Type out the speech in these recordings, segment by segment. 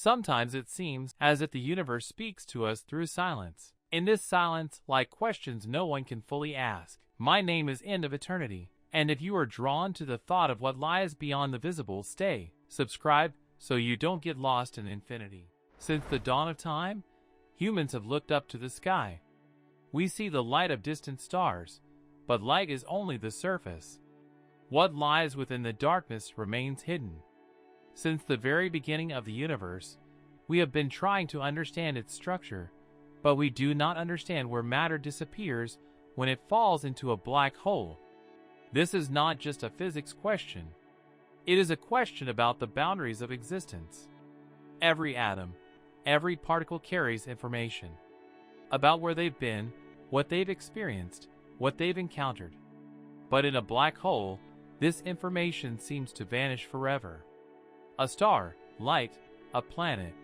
Sometimes it seems as if the universe speaks to us through silence. In this silence lie questions no one can fully ask. My name is End of Eternity, and if you are drawn to the thought of what lies beyond the visible, stay, subscribe, so you don't get lost in infinity. Since the dawn of time, humans have looked up to the sky. We see the light of distant stars, but light is only the surface. What lies within the darkness remains hidden. Since the very beginning of the universe, we have been trying to understand its structure, but we do not understand where matter disappears when it falls into a black hole. This is not just a physics question. It is a question about the boundaries of existence. Every atom, every particle carries information about where they've been, what they've experienced, what they've encountered. But in a black hole, this information seems to vanish forever. A star, light, a planet,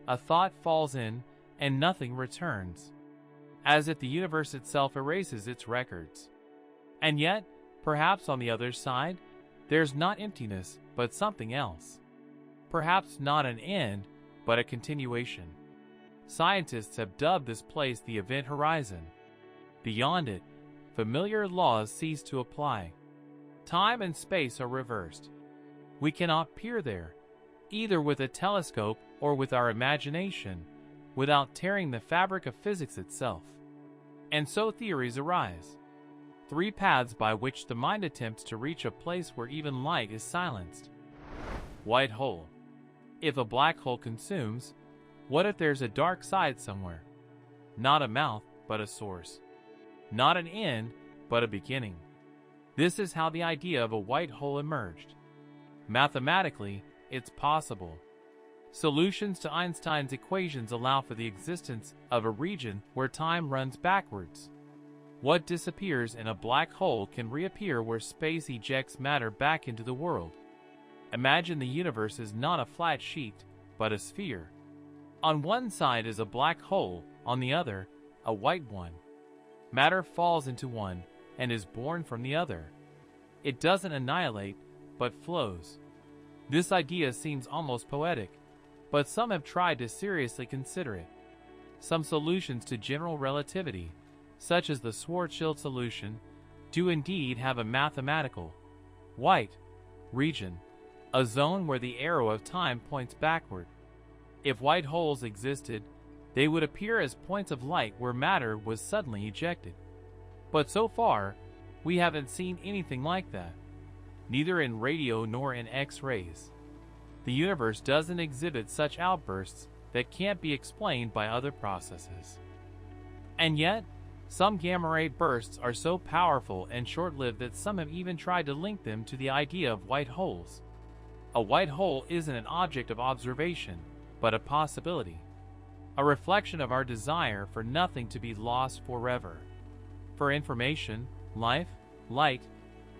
a thought falls in, and nothing returns, as if the universe itself erases its records. And yet, perhaps on the other side, there's not emptiness, but something else. Perhaps not an end, but a continuation. Scientists have dubbed this place the event horizon. Beyond it, familiar laws cease to apply. Time and space are reversed. We cannot peer there, either with a telescope or with our imagination, without tearing the fabric of physics itself. And so theories arise. 3 paths by which the mind attempts to reach a place where even light is silenced. White hole. If a black hole consumes, what if there's a dark side somewhere? Not a mouth, but a source. Not an end, but a beginning. This is how the idea of a white hole emerged. Mathematically, it's possible. Solutions to Einstein's equations allow for the existence of a region where time runs backwards. What disappears in a black hole can reappear where space ejects matter back into the world. Imagine the universe is not a flat sheet, but a sphere. On one side is a black hole, on the other, a white one. Matter falls into one and is born from the other. It doesn't annihilate, but flows. This idea seems almost poetic, but some have tried to seriously consider it. Some solutions to general relativity, such as the Schwarzschild solution, do indeed have a mathematical white region, a zone where the arrow of time points backward. If white holes existed, they would appear as points of light where matter was suddenly ejected. But so far, we haven't seen anything like that, neither in radio nor in X-rays. The universe doesn't exhibit such outbursts that can't be explained by other processes. And yet, some gamma-ray bursts are so powerful and short-lived that some have even tried to link them to the idea of white holes. A white hole isn't an object of observation, but a possibility. A reflection of our desire for nothing to be lost forever. For information, life, light,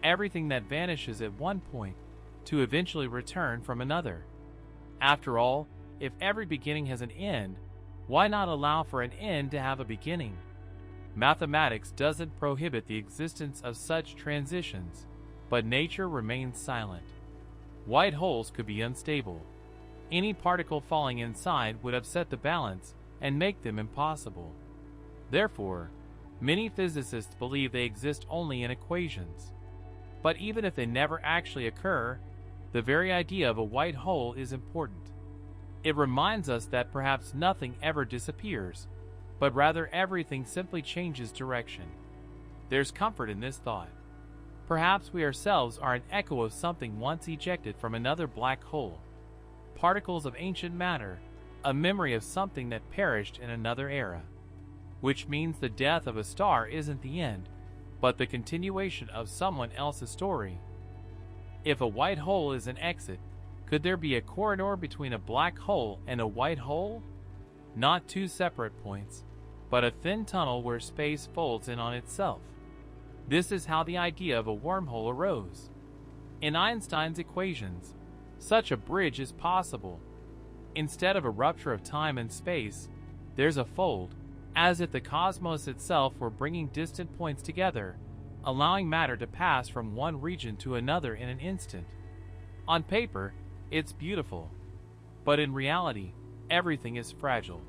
everything that vanishes at one point, to eventually return from another. After all, if every beginning has an end, why not allow for an end to have a beginning? Mathematics doesn't prohibit the existence of such transitions, but nature remains silent. White holes could be unstable. Any particle falling inside would upset the balance and make them impossible. Therefore, many physicists believe they exist only in equations. But even if they never actually occur, the very idea of a white hole is important. It reminds us that perhaps nothing ever disappears, but rather everything simply changes direction. There's comfort in this thought. Perhaps we ourselves are an echo of something once ejected from another black hole. Particles of ancient matter, a memory of something that perished in another era. Which means the death of a star isn't the end, but the continuation of someone else's story. If a white hole is an exit, could there be a corridor between a black hole and a white hole? Not 2 separate points, but a thin tunnel where space folds in on itself. This is how the idea of a wormhole arose. In Einstein's equations, such a bridge is possible. Instead of a rupture of time and space, there's a fold, as if the cosmos itself were bringing distant points together, allowing matter to pass from one region to another in an instant. On paper, it's beautiful. But in reality, everything is fragile.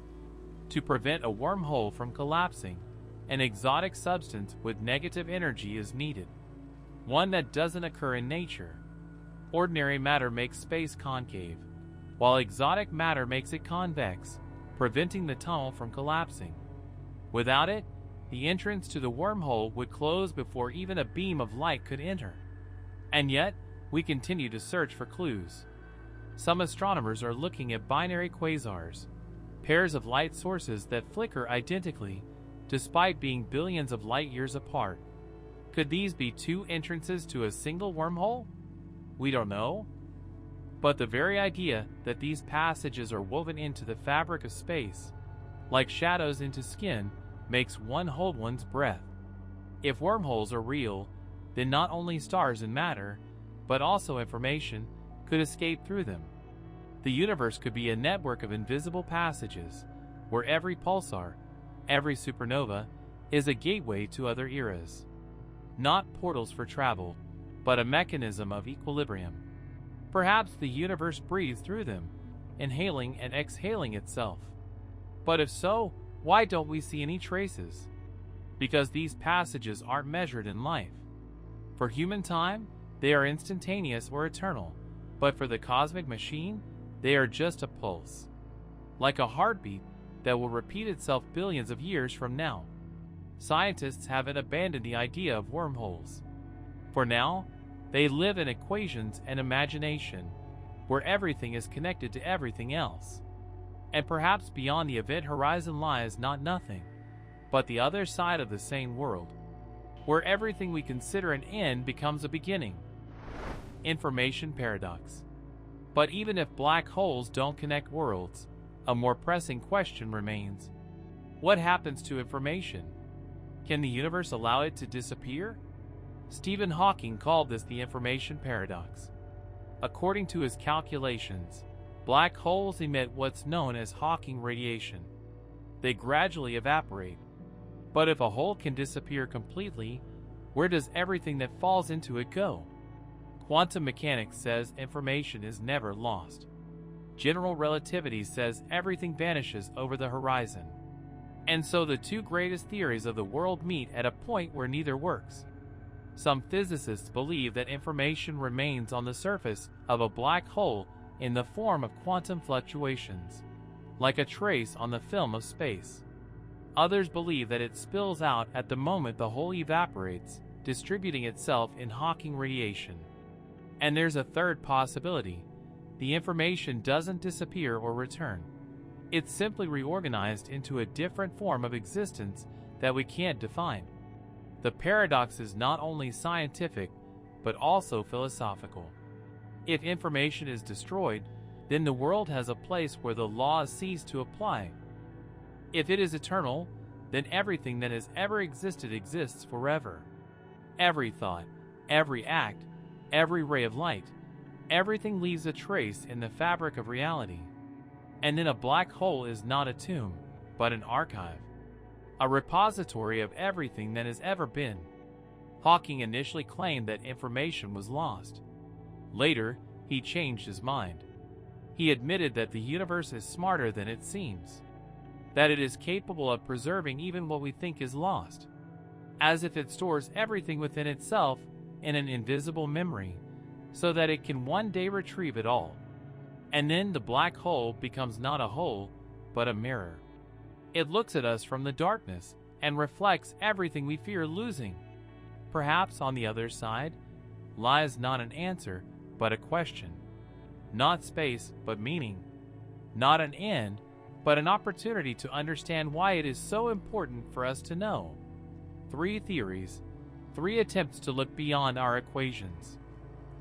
To prevent a wormhole from collapsing, an exotic substance with negative energy is needed, one that doesn't occur in nature. Ordinary matter makes space concave, while exotic matter makes it convex, preventing the tunnel from collapsing. Without it, the entrance to the wormhole would close before even a beam of light could enter. And yet, we continue to search for clues. Some astronomers are looking at binary quasars, pairs of light sources that flicker identically despite being billions of light years apart. Could these be two entrances to a single wormhole? We don't know. But the very idea that these passages are woven into the fabric of space, like shadows into skin, makes one hold one's breath. If wormholes are real, then not only stars and matter, but also information could escape through them. The universe could be a network of invisible passages, where every pulsar, every supernova, is a gateway to other eras. Not portals for travel, but a mechanism of equilibrium. Perhaps the universe breathes through them, inhaling and exhaling itself. But if so, why don't we see any traces? Because these passages aren't measured in life. For human time, they are instantaneous or eternal, but for the cosmic machine, they are just a pulse. Like a heartbeat that will repeat itself billions of years from now. Scientists haven't abandoned the idea of wormholes. For now, they live in equations and imagination, where everything is connected to everything else. And perhaps beyond the event horizon lies not nothing, but the other side of the same world, where everything we consider an end becomes a beginning. Information paradox. But even if black holes don't connect worlds, a more pressing question remains. What happens to information? Can the universe allow it to disappear? Stephen Hawking called this the information paradox. According to his calculations, black holes emit what's known as Hawking radiation. They gradually evaporate. But if a hole can disappear completely, where does everything that falls into it go? Quantum mechanics says information is never lost. General relativity says everything vanishes over the horizon. And so the two greatest theories of the world meet at a point where neither works. Some physicists believe that information remains on the surface of a black hole in the form of quantum fluctuations, like a trace on the film of space. Others believe that it spills out at the moment the hole evaporates, distributing itself in Hawking radiation. And there's a third possibility. The information doesn't disappear or return. It's simply reorganized into a different form of existence that we can't define. The paradox is not only scientific, but also philosophical. If information is destroyed, then the world has a place where the laws cease to apply. If it is eternal, then everything that has ever existed exists forever. Every thought, every act, every ray of light, everything leaves a trace in the fabric of reality. And then a black hole is not a tomb, but an archive, a repository of everything that has ever been. Hawking initially claimed that information was lost. Later, he changed his mind. He admitted that the universe is smarter than it seems, that it is capable of preserving even what we think is lost, as if it stores everything within itself in an invisible memory, so that it can one day retrieve it all. And then the black hole becomes not a hole, but a mirror. It looks at us from the darkness and reflects everything we fear losing. Perhaps on the other side lies not an answer, but a question. Not space, but meaning. Not an end, but an opportunity to understand why it is so important for us to know. 3 theories, 3 attempts to look beyond our equations.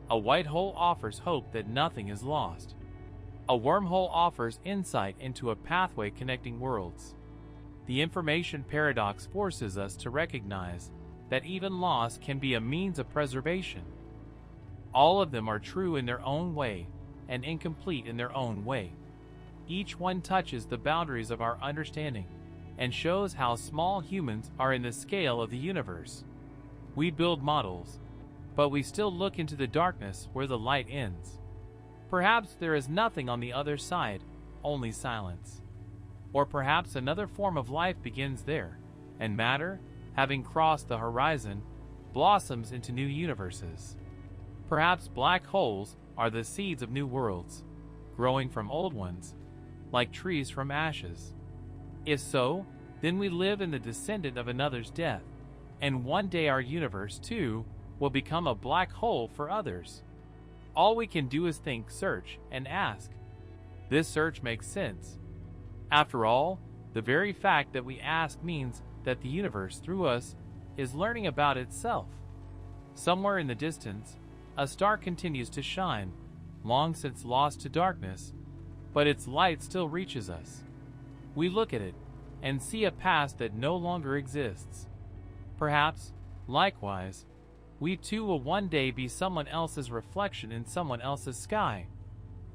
A white hole offers hope that nothing is lost. A wormhole offers insight into a pathway connecting worlds. The information paradox forces us to recognize that even loss can be a means of preservation. All of them are true in their own way and incomplete in their own way. Each one touches the boundaries of our understanding and shows how small humans are in the scale of the universe. We build models, but we still look into the darkness where the light ends. Perhaps there is nothing on the other side, only silence. Or perhaps another form of life begins there, and matter, having crossed the horizon, blossoms into new universes. Perhaps black holes are the seeds of new worlds, growing from old ones, like trees from ashes. If so, then we live in the descendant of another's death, and one day our universe, too, will become a black hole for others. All we can do is think, search, and ask. This search makes sense. After all, the very fact that we ask means that the universe, through us, is learning about itself. Somewhere in the distance, a star continues to shine, long since lost to darkness, but its light still reaches us. We look at it and see a past that no longer exists. Perhaps, likewise, we too will one day be someone else's reflection in someone else's sky,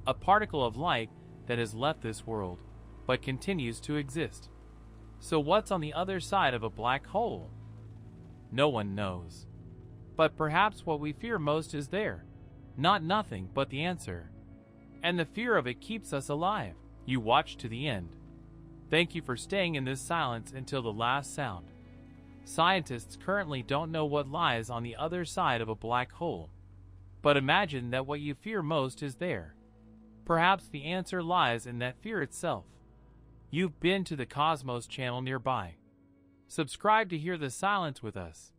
a particle of light that has left this world, but continues to exist. So what's on the other side of a black hole? No one knows. But perhaps what we fear most is there. Not nothing, but the answer. And the fear of it keeps us alive. You watch to the end. Thank you for staying in this silence until the last sound. Scientists currently don't know what lies on the other side of a black hole. But imagine that what you fear most is there. Perhaps the answer lies in that fear itself. You've been to the Cosmos channel nearby. Subscribe to hear the silence with us.